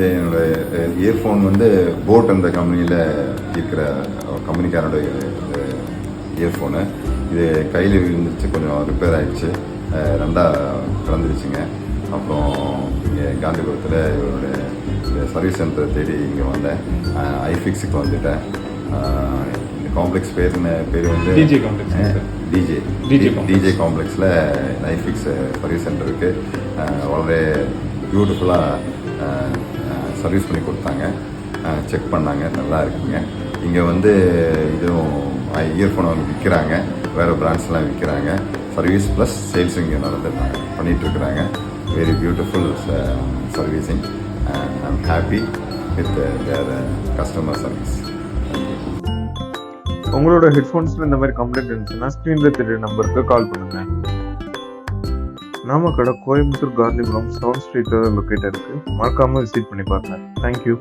என்னோட இயர்ஃபோன் வந்து போட் அந்த கம்பெனியில் இருக்கிற கம்பெனிக்காரோட இயர்ஃபோனு. இது கையில் விழுந்துச்சு, கொஞ்சம் ரிப்பேர் ஆகிடுச்சு, ரெண்டாக பிறந்துருச்சுங்க. அப்புறம் இங்கே காந்திபுரத்தில் இவருடைய சர்வீஸ் சென்டரை தேடி இங்கே வந்தேன். ஐஃபிக்ஸுக்கு வந்துட்டேன். இந்த காம்ப்ளெக்ஸ் பேர் வந்து டிஜே காம்ப்ளெக்ஸில் ஐஃபிக்ஸ் சர்வீஸ் சென்டர் இருக்குது. വളരെ பியூட்டிஃபுல்லாக சர்வீஸ் பண்ணி கொடுத்தாங்க, செக் பண்ணாங்க, நல்லா இருக்குங்க. இங்கே வந்து இதுவும் இயர்ஃபோன் அவங்க விற்கிறாங்க, வேறு பிராண்ட்ஸ்லாம் விற்கிறாங்க. சர்வீஸ் ப்ளஸ் சேல்ஸ் இங்கே பண்ணிகிட்ருக்குறாங்க. Very beautiful servicing. I'm happy with their customer service. உங்களோட ஹெட்ஃபோன்ஸில் இந்த மாதிரி கம்ப்ளைண்ட் இருந்துச்சுன்னா ஸ்க்ரீனில் தெரியுற நம்பருக்கு கால் பண்ணுங்கள். நம்ம கடை கோயம்புத்தூர் காந்திபுரம் 7th ஸ்ட்ரீட்டில் லொக்கேட் இருக்குது. மறக்காமல் விசிட் பண்ணி பாருங்கள். தேங்க்யூ.